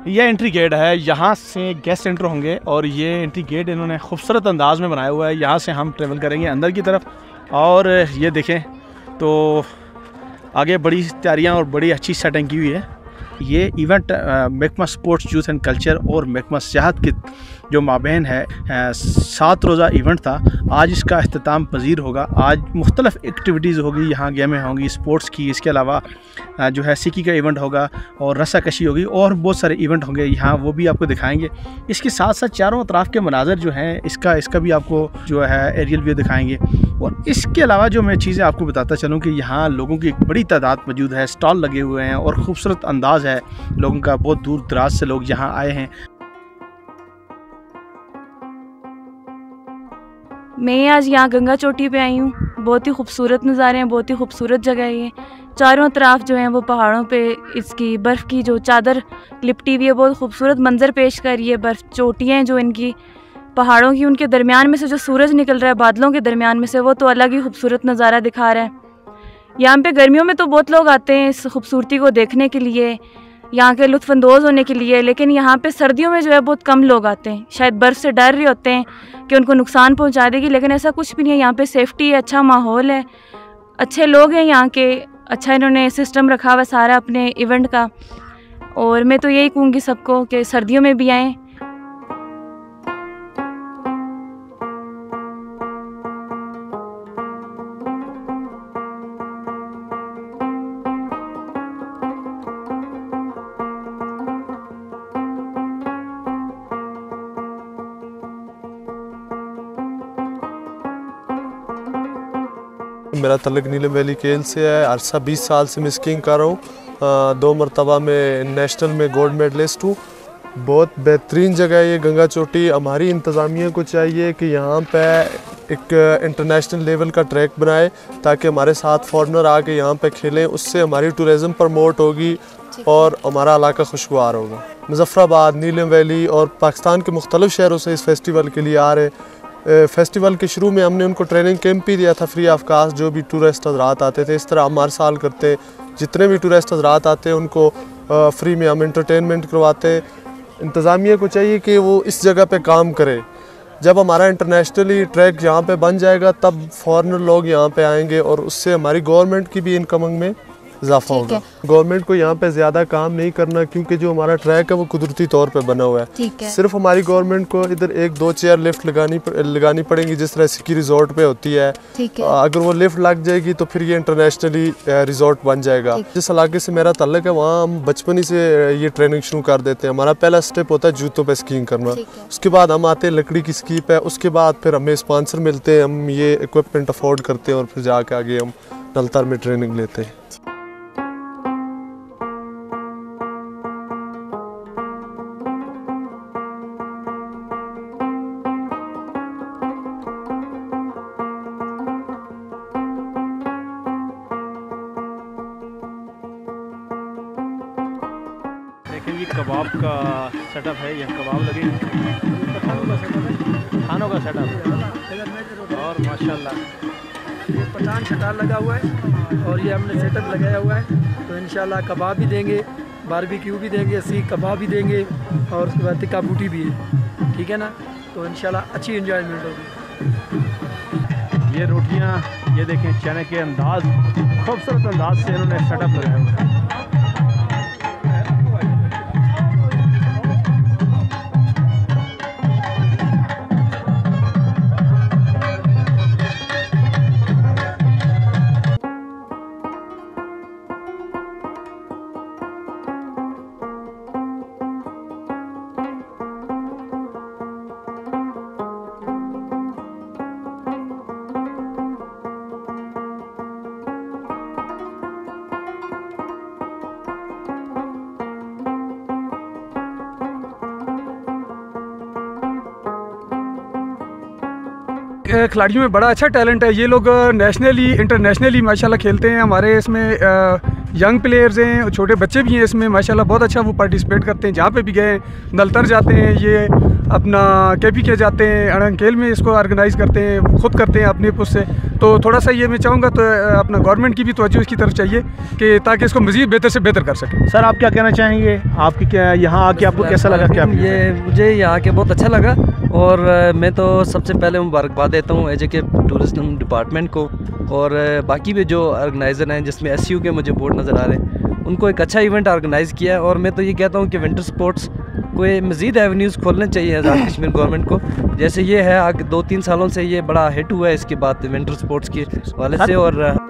ये entry gate है, यहाँ से गेस्ट एंटर होंगे और ये एंट्री गेट इन्होंने खूबसूरत अंदाज में बनाया हुआ है। यहाँ से हम ट्रेवल करेंगे अंदर की तरफ और ये देखें तो आगे बड़ी तैयारियाँ और बड़ी अच्छी सेटिंग की हुई है। ये इवेंट महकमा स्पोर्ट्स यूथ एंड कल्चर और महकमा सियाहत के जो माबैन है 7 रोज़ा इवेंट था। आज इसका अख्ताम पजीर होगा। आज मुख्तलिफ़ एक्टिविटीज़ होगी, यहाँ गेमें होंगी स्पोर्ट्स की, इसके अलावा जो है सिक्की का इवेंट होगा और रस्साकशी होगी और बहुत सारे इवेंट होंगे यहाँ, वो भी आपको दिखाएंगे। इसके साथ साथ चारों अतराफ़ के मनाज़र जो हैं इसका भी आपको जो है एरियल व्यू दिखाएंगे। और इसके अलावा जो मैं चीज़ें आपको बताता चलूँ कि यहाँ लोगों की एक बड़ी तादाद मौजूद है, स्टॉल लगे हुए हैं और ख़ूबसूरत अंदाज़ है लोगों का। बहुत दूर दराज से लोग यहाँ आए हैं। मैं आज यहाँ गंगा चोटी पे आई हूँ। बहुत ही खूबसूरत नज़ारे हैं, बहुत ही खूबसूरत जगह है ये। चारों तरफ जो है वो पहाड़ों पे इसकी बर्फ़ की जो चादर लिपटी हुई है, बहुत खूबसूरत मंज़र पेश कर रही है। बर्फ़ चोटियाँ जो इनकी पहाड़ों की, उनके दरमियान में से जो सूरज निकल रहा है बादलों के दरमियान में से, वो तो अलग ही खूबसूरत नज़ारा दिखा रहा है। यहाँ पे गर्मियों में तो बहुत लोग आते हैं इस खूबसूरती को देखने के लिए, यहाँ के लुत्फ़अंदोज़ होने के लिए, लेकिन यहाँ पे सर्दियों में जो है बहुत कम लोग आते हैं। शायद बर्फ़ से डर रहे होते हैं कि उनको नुकसान पहुँचा देगी, लेकिन ऐसा कुछ भी नहीं है। यहाँ पे सेफ्टी है, अच्छा माहौल है, अच्छे लोग हैं यहाँ के, अच्छा इन्होंने सिस्टम रखा हुआ सारा अपने इवेंट का। और मैं तो यही कहूँगी सबको कि सर्दियों में भी आएँ। मेरा तल्लुक़ नीलम वैली केल से है। अरसा 20 साल से मैं स्कीइंग कर रहा हूँ। 2 मरतबा में नेशनल में गोल्ड मेडलिस्ट हूँ। बहुत बेहतरीन जगह है ये गंगा चोटी। हमारी इंतज़ामिया को चाहिए कि यहाँ पे एक इंटरनेशनल लेवल का ट्रैक बनाए ताकि हमारे साथ फॉरेनर आके यहाँ पे खेलें। उससे हमारी टूरिज़म प्रमोट होगी और हमारा इलाका खुशगवार होगा। मुज़फ़्फ़राबाद, नीलम वैली और पाकिस्तान के मुख्तलिफ़ शहरों से इस फेस्टिवल के लिए आ रहे। फेस्टिवल के शुरू में हमने उनको ट्रेनिंग कैंप भी दिया था फ्री ऑफ कास्ट, जो भी टूरिस्ट हज़रात आते थे। इस तरह हम हर साल करते हैं। जितने भी टूरिस्ट हज़रात आते हैं उनको फ्री में हम इंटरटेनमेंट करवाते हैं। इंतज़ामिया को चाहिए कि वो इस जगह पे काम करे। जब हमारा इंटरनेशनली ट्रैक यहाँ पे बन जाएगा तब फॉरेनर लोग यहाँ पे आएंगे और उससे हमारी गवर्नमेंट की भी इनकमिंग में इजाफा होगा। गवर्नमेंट को यहाँ पे ज़्यादा काम नहीं करना क्योंकि जो हमारा ट्रैक है वो कुदरती तौर पे बना हुआ है। सिर्फ हमारी गवर्नमेंट को इधर 1-2 चेयर लिफ्ट लगानी पड़ेंगी जिस तरह सिक्की रिजॉर्ट पे होती है। अगर वो लिफ्ट लग जाएगी तो फिर ये इंटरनेशनली रिजॉर्ट बन जाएगा। जिस इलाके से मेरा ताल्लुक है वहाँ हम बचपन ही से ये ट्रेनिंग शुरू कर देते हैं। हमारा पहला स्टेप होता है जूतों पर स्कीइंग करना, उसके बाद हम आते हैं लकड़ी की स्की पे, उसके बाद फिर हमें स्पॉन्सर मिलते हैं, हम ये इक्विपमेंट अफोर्ड करते हैं और फिर जाके आगे हम नलतर में ट्रेनिंग लेते हैं। देखिए ये कबाब का सेटअप है, ये कबाब लगे हैं, खानों का सेटअप है और माशाल्लाह ये पठान शटाल लगा हुआ है और ये हमने सेटअप लगाया हुआ है। तो इंशाल्लाह कबाब भी देंगे, बारबेक्यू भी देंगे, सीख कबाब भी देंगे और उसके बाद टिक्का बूटी भी है, ठीक है ना। तो इंशाल्लाह अच्छी एंजॉयमेंट होगी। ये रोटियां ये देखें, चने के अंदाज, खूबसूरत अंदाज से इन्होंने सेटअप लगाया हुआ है। खिलाड़ियों में बड़ा अच्छा टैलेंट है। ये लोग नेशनली इंटरनेशनली माशाल्लाह खेलते हैं। हमारे इसमें यंग प्लेयर्स हैं और छोटे बच्चे भी हैं इसमें माशाल्लाह, बहुत अच्छा वो पार्टिसिपेट करते हैं। जहाँ पे भी गए, नलतर जाते हैं, ये अपना KPK जाते हैं, अड़ंकेल में इसको ऑर्गेनाइज़ करते हैं, ख़ुद करते हैं अपने पुश से। तो थोड़ा सा ये मैं चाहूँगा तो अपना गवर्नमेंट की भी तवज्जो इसकी तरफ चाहिए कि ताकि इसको मज़ीद बेहतर से बेहतर कर सकें। सर, आप क्या कहना चाहेंगे? आपकी क्या यहाँ आके आपको कैसा लगा? क्या ये मुझे यहाँ के बहुत अच्छा लगा और मैं तो सबसे पहले मुबारकबाद देता हूँ AJK टूरिज्म डिपार्टमेंट को और बाकी भी जो ऑर्गेनाइज़र हैं, जिसमें SU के मुझे बोर्ड नज़र आ रहे हैं, उनको एक अच्छा इवेंट ऑर्गेनाइज़ किया है। और मैं तो ये कहता हूँ कि विंटर स्पोर्ट्स को मज़ीद एवेन्यूज़ खोलने चाहिए आज़ाद कश्मीर गवर्नमेंट को। जैसे ये है, आगे 2-3 सालों से ये बड़ा हिट हुआ है इसके बाद विंटर स्पोर्ट्स के वाले से। और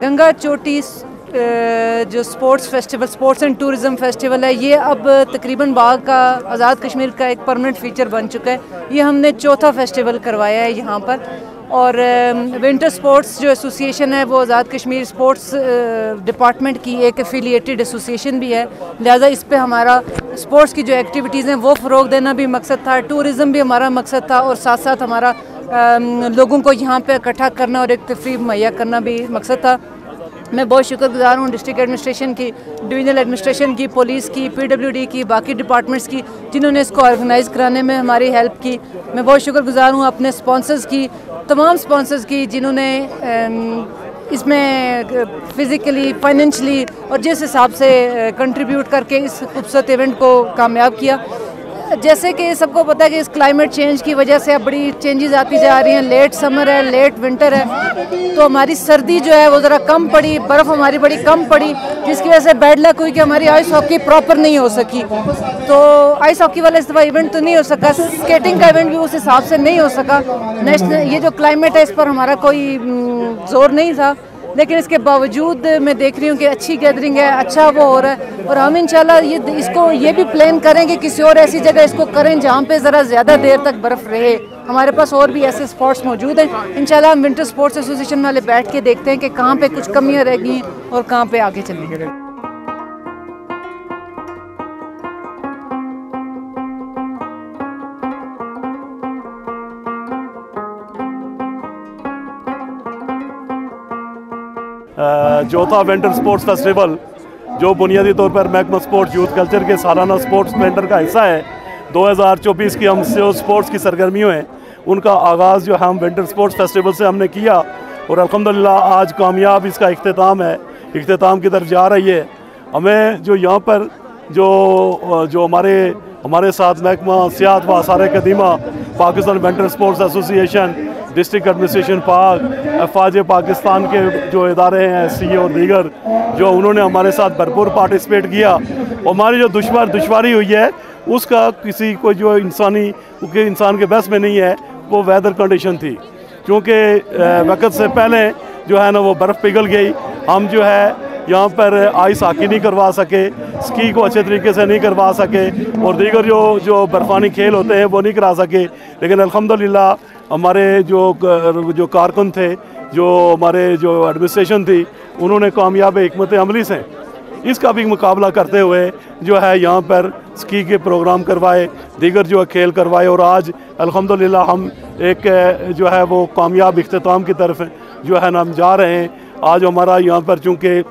गंगा चोटी जो स्पोर्ट्स एंड टूरिज़म फेस्टिवल है, ये अब तकरीबन बाग का, आज़ाद कश्मीर का एक परमानेंट फीचर बन चुका है। ये हमने चौथा फेस्टिवल करवाया है यहाँ पर। और विंटर स्पोर्ट्स जो एसोसिएशन है वो आज़ाद कश्मीर स्पोर्ट्स डिपार्टमेंट की एक एफिलिएटेड एसोसिएशन भी है, लिहाजा इस पे हमारा स्पोर्ट्स की जो एक्टिविटीज़ हैं वो फ़रोग देना भी मकसद था, टूरिज़म भी हमारा मकसद था और साथ साथ हमारा लोगों को यहाँ पे इकट्ठा करना और एक तफरीह मुहैया करना भी मकसद था। मैं बहुत शुक्रगुजार हूँ डिस्ट्रिक्ट एडमिनिस्ट्रेशन की, डिवीज़नल एडमिनिस्ट्रेशन की, पुलिस की, PWD की, बाकी डिपार्टमेंट्स की, जिन्होंने इसको ऑर्गेनाइज़ कराने में हमारी हेल्प की। मैं बहुत शुक्रगुजार हूँ अपने स्पॉन्सर्स की, तमाम स्पॉन्सर्स की, जिन्होंने इसमें फ़िज़िकली, फाइनेंशली और जिस हिसाब से कंट्रीब्यूट करके इस खूबसूरत इवेंट को कामयाब किया। जैसे कि सबको पता है कि इस क्लाइमेट चेंज की वजह से अब बड़ी चेंजेस आती जा रही हैं, लेट समर है, लेट विंटर है, तो हमारी सर्दी जो है वो ज़रा कम पड़ी, बर्फ़ हमारी बड़ी कम पड़ी, जिसकी वजह से बैड लक हुई कि हमारी आइस हॉकी प्रॉपर नहीं हो सकी। तो आइस हॉकी वाला इस दफ़ा इवेंट तो नहीं हो सका, स्केटिंग का इवेंट भी उस हिसाब से नहीं हो सका। नेशनल ये जो क्लाइमेट है इस पर हमारा कोई ज़ोर नहीं था, लेकिन इसके बावजूद मैं देख रही हूँ कि अच्छी गैदरिंग है, अच्छा वो हो रहा है। और हम इंशाल्लाह इसको ये भी प्लान करें कि किसी और ऐसी जगह इसको करें जहाँ पे ज़रा ज़्यादा देर तक बर्फ़ रहे। हमारे पास और भी ऐसे स्पॉट्स मौजूद हैं। इंशाल्लाह हम विंटर स्पोर्ट्स एसोसिएशन वाले बैठ के देखते हैं कि कहाँ पे कुछ कमियाँ रह गई और कहाँ पे आगे चलेंगे। चौथा विंटर स्पोर्ट्स फेस्टिवल जो बुनियादी तौर पर महकमा स्पोर्ट्स यूथ कल्चर के सालाना स्पोर्ट्स कैलेंडर का हिस्सा है, 2024 की हम जो स्पोर्ट्स की सरगर्मियों हैं उनका आगाज़ जो हम विंटर स्पोर्ट्स फेस्टिवल से हमने किया और अल्हम्दुलिल्लाह आज कामयाब इसका इख्तिताम है, इख्तिताम की तरफ जा रही है। हमें जो यहाँ पर जो हमारे साथ महकमा सियाहत व आसार कदीमा, Pakistan winter sports association, district administration पाक, FAJ पाकिस्तान के जो इदारे हैं, SCA और दीगर, जो उन्होंने हमारे साथ भरपूर पार्टिसिपेट किया। और हमारी जो दुश्वारी हुई है उसका किसी को जो इंसान के बस में नहीं है, वो वेदर कंडीशन थी, क्योंकि वक्त से पहले जो है ना वो बर्फ़ पिघल गई। हम जो है यहाँ पर आइस हॉकी नहीं करवा सके, स्की को अच्छे तरीके से नहीं करवा सके और दीगर जो बर्फ़ानी खेल होते हैं वो नहीं करा सके। लेकिन अल्हम्दुलिल्लाह हमारे जो कारकुन थे, जो हमारे जो एडमिनिस्ट्रेशन थी, उन्होंने कामयाब हिकमत अमली से इसका भी मुकाबला करते हुए जो है यहाँ पर स्की के प्रोग्राम करवाए, दीगर जो है खेल करवाए और आज अल्हम्दुलिल्लाह हम एक जो है वो कामयाब इख्तिताम की तरफ जो है ना हम जा रहे हैं। आज हमारा यहाँ पर चूँकि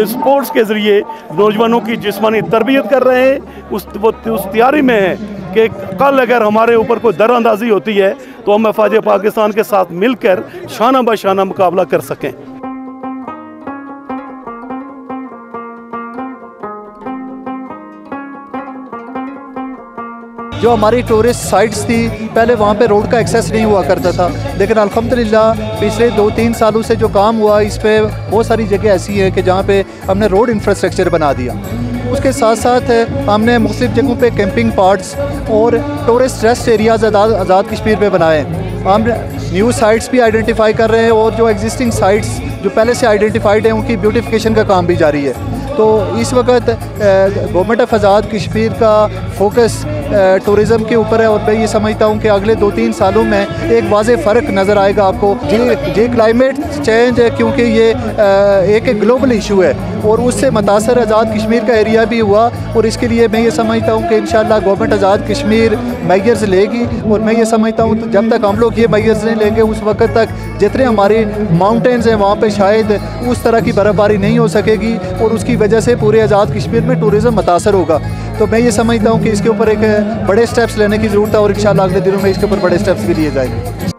स्पोर्ट्स के ज़रिए नौजवानों की जिस्मानी तरबियत कर रहे हैं, उस तैयारी में है कि कल अगर हमारे ऊपर कोई दरअंदाजी होती है तो हम FAJ पाकिस्तान के साथ मिलकर शाना बशाना मुकाबला कर सकें। जो हमारी टूरिस्ट साइट्स थी, पहले वहाँ पे रोड का एक्सेस नहीं हुआ करता था, लेकिन अल्हम्दुलिल्लाह पिछले 2-3 सालों से जो काम हुआ, इस पे बहुत सारी जगह ऐसी हैं कि जहाँ पे हमने रोड इंफ्रास्ट्रक्चर बना दिया। उसके साथ साथ हमने मुख्तलिफ जगहों पे कैंपिंग पार्ट्स और tourist rest areas Azad Kashmir में बनाए। हम न्यू साइट्स भी आइडेंटिफाई कर रहे हैं और जो एग्जिस्टिंग साइट्स जो पहले से आइडेंटिफाइड हैं उनकी ब्यूटिफिकेशन का काम भी जारी है। तो इस वक्त गवर्नमेंट ऑफ आज़ाद कश्मीर का फोकस टूरिज़म के ऊपर है और मैं ये समझता हूँ कि अगले 2-3 सालों में एक वाज़ेह फ़र्क नज़र आएगा आपको। ये क्लाइमेट चेंज है, क्योंकि ये एक ग्लोबल इशू है और उससे मुतासर आज़ाद कश्मीर का एरिया भी हुआ। और इसके लिए मैं ये समझता हूँ कि इंशाअल्लाह गवर्नमेंट आज़ाद कश्मीर मेजर्स लेगी। और मैं ये समझता हूँ तो जब तक हम लोग ये मेजर्स नहीं लेंगे उस वक्त तक जितने हमारे माउंटेन्स हैं वहाँ पे शायद उस तरह की बर्फ़बारी नहीं हो सकेगी और उसकी वजह से पूरे आज़ाद कश्मीर में टूरिज़्म मुतासर होगा। तो मैं ये समझता हूँ कि इसके ऊपर एक बड़े स्टेप्स लेने की ज़रूरत है और इंशाअल्लाह अगले दिनों में इसके ऊपर बड़े स्टेप्स भी लिए जाएंगे।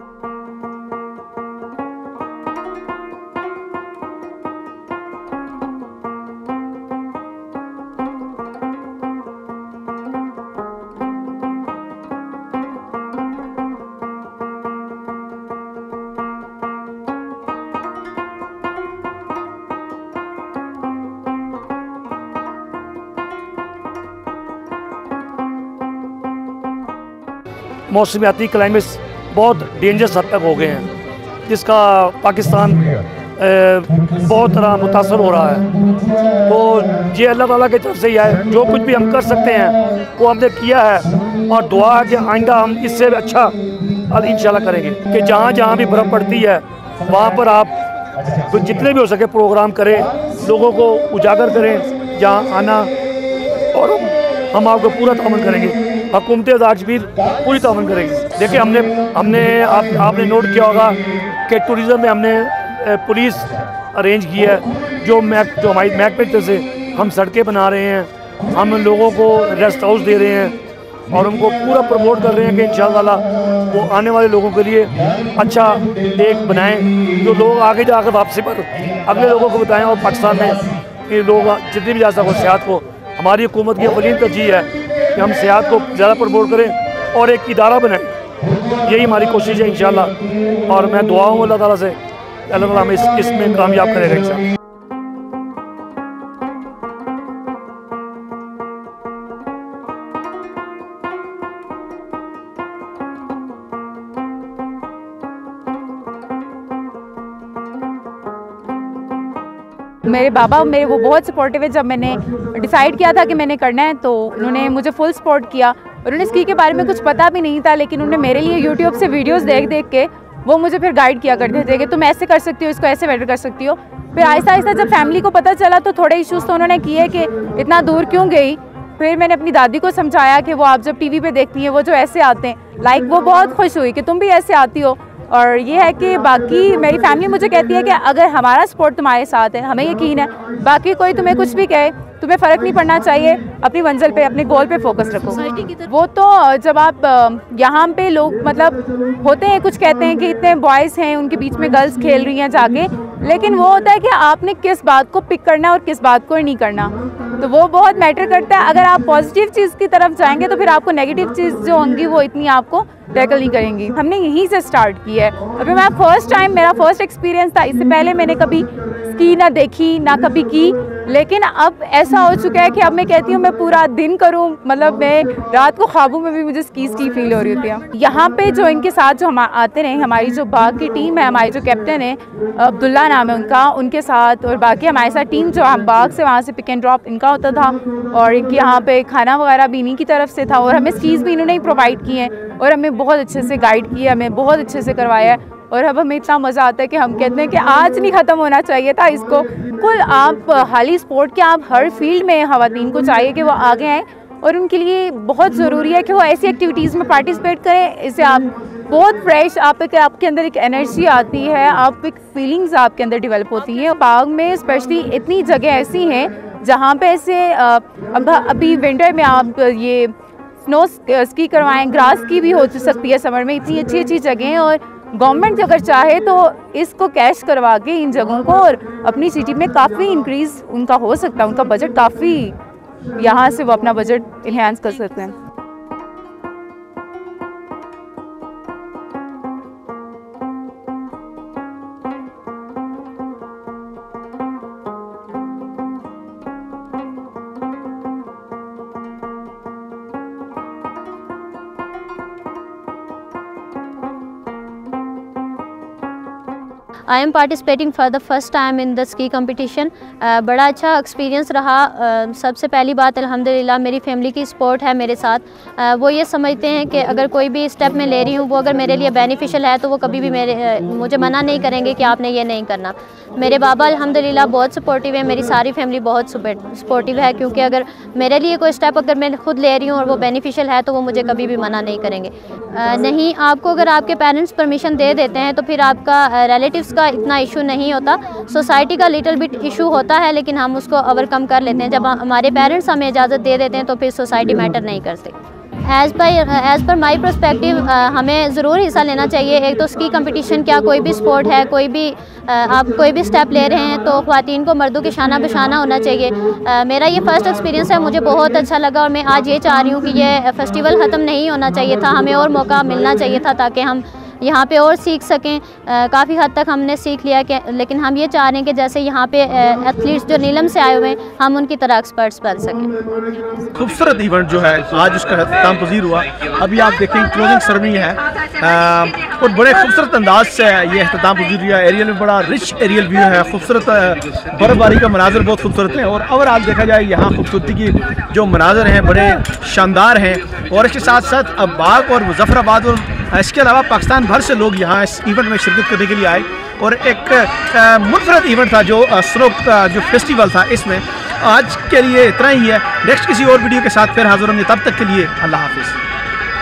मौसमियाती क्लाइमेट्स बहुत डेंजरस हद तक हो गए हैं, जिसका पाकिस्तान बहुत तरह मुतासर हो रहा है। तो ये अल्लाह ताला की तरफ से ही है, जो कुछ भी हम कर सकते हैं वो हमने किया है और दुआ है कि आइंदा हम इससे अच्छा इंशाल्लाह करेंगे कि जहाँ जहाँ भी बर्फ़ पड़ती है वहाँ पर आप तो जितने भी हो सके प्रोग्राम करें, लोगों को उजागर करें जहाँ आना, और हम आपको पूरा ताउन करेंगे। हुकूमत आज़ाद कश्मीर पूरी ताउन करेगी। देखिए हमने आपने नोट किया होगा कि टूरिज़म में हमने पुलिस अरेंज की है, जो हमारी महकमे से हम सड़कें बना रहे हैं, हम लोगों को रेस्ट हाउस दे रहे हैं और उनको पूरा प्रमोट कर रहे हैं कि इंशाअल्लाह वो आने वाले लोगों के लिए अच्छा एक बनाएं, जो लोग आगे जाकर वापसी पर अगले लोगों को बताएं। और पाकिस्तान में कि लोग जितनी भी जा सको सेहत को, हमारी हुकूमत की अवलीन तरजीह है कि हम सेहत को ज़्यादा प्रमोट करें और एक इदारा बनाएं। यही हमारी कोशिश है इंशाअल्लाह, और मैं दुआ हूँ अल्लाह ताला से, अल्लाह ताला हमें इसमें कामयाब करेगा इंशाअल्लाह। मेरे बाबा वो बहुत सपोर्टिव है। जब मैंने डिसाइड किया था कि मैंने करना है तो उन्होंने मुझे फुल सपोर्ट किया। और उन्हें स्की के बारे में कुछ पता भी नहीं था, लेकिन उन्होंने मेरे लिए यूट्यूब से वीडियोस देख देख के वो मुझे फिर गाइड किया करते थे कि तुम ऐसे कर सकती हो, इसको ऐसे बेटर कर सकती हो। फिर आहिस्ता आहिस्ता जब फैमिली को पता चला तो थोड़े इश्यूज़ तो उन्होंने किए कि इतना दूर क्यों गई। फिर मैंने अपनी दादी को समझाया कि वो आप जब टीवी पे देखती हैं वो जो ऐसे आते हैं, लाइक वो बहुत खुश हुई कि तुम भी ऐसे आती हो। और ये है कि बाकी मेरी फैमिली मुझे कहती है कि अगर हमारा सपोर्ट तुम्हारे साथ है, हमें यकीन है, बाकी कोई तुम्हें कुछ भी कहे तुम्हें फ़र्क नहीं पड़ना चाहिए, अपनी मंजिल पे अपने गोल पे फोकस रखो। वो तो जब आप यहाँ पे लोग मतलब होते हैं, कुछ कहते हैं कि इतने बॉयज़ हैं उनके बीच में गर्ल्स खेल रही हैं जाके, लेकिन वो होता है कि आपने किस बात को पिक करना और किस बात को नहीं करना, तो वो बहुत मैटर करता है। अगर आप पॉजिटिव चीज़ की तरफ जाएंगे तो फिर आपको नेगेटिव चीज़ जो होंगी वो इतनी आपको टैकल नहीं करेंगी। हमने यहीं से स्टार्ट की है। अभी मैं फर्स्ट टाइम, मेरा फर्स्ट एक्सपीरियंस था, इससे पहले मैंने कभी स्की ना देखी ना कभी की, लेकिन अब ऐसा हो चुका है कि अब मैं कहती हूँ मैं पूरा दिन करूँ, मतलब मैं रात को ख्वाबों में भी मुझे स्की फील हो रही होती है। यहाँ पे जो इनके साथ जो हम आते रहे, हमारी जो बाग की टीम है, हमारी जो कैप्टन है अब्दुल्ला नाम है उनका, उनके साथ, और बाकी हमारे साथ टीम जो हम बाग से वहाँ से पिक एंड ड्रॉप इनका होता था, और इनके यहाँ पे खाना वगैरह भी इन्हीं की तरफ से था, और हमें स्कीज़ भी इन्होंने ही प्रोवाइड की हैं और हमें बहुत अच्छे से गाइड किया, हमें बहुत अच्छे से करवाया है। और अब हमें इतना मज़ा आता है कि हम कहते हैं कि आज नहीं ख़त्म होना चाहिए था इसको। बिल्कुल, आप हाली स्पोर्ट के आप हर फील्ड में ख़वातीन को चाहिए कि वो आगे आएँ, और उनके लिए बहुत ज़रूरी है कि वो ऐसी एक्टिविटीज़ में पार्टिसिपेट करें। इससे आप बहुत फ्रेश, आपके अंदर एक एनर्जी आती है, आप एक फीलिंग्स आपके अंदर डेवलप होती हैं। बाग में स्पेशली इतनी जगह ऐसी हैं जहाँ पे ऐसे अभी विंटर में आप ये स्नो स्की करवाएं, ग्रास की भी हो सकती है समर में, इतनी अच्छी अच्छी जगह हैं। और गवर्नमेंट अगर चाहे तो इसको कैश करवा के इन जगहों को और अपनी सिटी में काफ़ी इंक्रीज़ उनका हो सकता है, उनका बजट काफ़ी, यहाँ से वो अपना बजट इन्हांस कर सकते हैं। I am participating for the first time in the ski competition. बड़ा अच्छा एक्सपीरियंस रहा। सबसे पहली बात अल्हम्दुलिल्लाह मेरी फैमिली की सपोर्ट है मेरे साथ। वो ये समझते हैं कि अगर कोई भी स्टेप मैं ले रही हूँ वो अगर मेरे लिए बेनिफिशियल है तो वो कभी भी मुझे मना नहीं करेंगे कि आपने ये नहीं करना। मेरे बाबा अल्हम्दुलिल्लाह बहुत सपोर्टिव है, मेरी सारी फैमिली बहुत सपोर्टिव है, क्योंकि अगर मेरे लिए कोई स्टेप अगर मैं खुद ले रही हूँ और वो बेनिफिशियल है तो वो मुझे कभी भी मना नहीं करेंगे। नहीं, आपको अगर आपके पेरेंट्स परमिशन दे देते हैं तो फिर आपका रिलेटिव्स का इतना इशू नहीं होता। सोसाइटी का लिटिल बिट इशू होता है, लेकिन हम उसको ओवरकम कर लेते हैं। जब हमारे पेरेंट्स हमें इजाज़त दे देते हैं तो फिर सोसाइटी मैटर नहीं करती। एज़ पर माई पर्सपेक्टिव हमें ज़रूर हिस्सा लेना चाहिए। एक तो स्की कंपटीशन क्या कोई भी स्पोर्ट है, कोई भी आप कोई भी स्टेप ले रहे हैं तो ख़वातीन को मर्दों के शाना बशाना होना चाहिए। मेरा ये फ़र्स्ट एक्सपीरियंस है, मुझे बहुत अच्छा लगा और मैं आज ये चाह रही हूँ कि ये फेस्टिवल ख़त्म नहीं होना चाहिए था, हमें और मौका मिलना चाहिए था ताकि हम यहाँ पे और सीख सकें। काफ़ी हद तक हमने सीख लिया कि, लेकिन हम ये चाह रहे हैं कि जैसे यहाँ पे एथलीट्स जो नीलम से आए हुए हैं हम उनकी तरह एक्सपर्ट्स बन सकें। खूबसूरत इवेंट जो है आज उसका अख्ताम पजीर हुआ। अभी आप देखें क्लोजिंग सेरेमनी है और बड़े खूबसूरत अंदाज से ये अख्ताम पजीर हुआ। एरियल में बड़ा रिच एरियल व्यू है, खूबसूरत बर्फबारी का मनाजर बहुत खूबसूरत है। और ओवरऑल देखा जाए यहाँ खूबसूरती की जो मनाजर हैं बड़े शानदार हैं। और इसके साथ साथ बाग और मुजफ्फराबाद और इसके अलावा पाकिस्तान भर से लोग यहाँ इस इवेंट में शिरकत करने के लिए आए। और एक मुनफरद इवेंट था जो स्नो का जो फेस्टिवल था। इसमें आज के लिए इतना ही है। नेक्स्ट किसी और वीडियो के साथ फिर हाजिर होंगे, तब तक के लिए अल्लाह हाफिज़।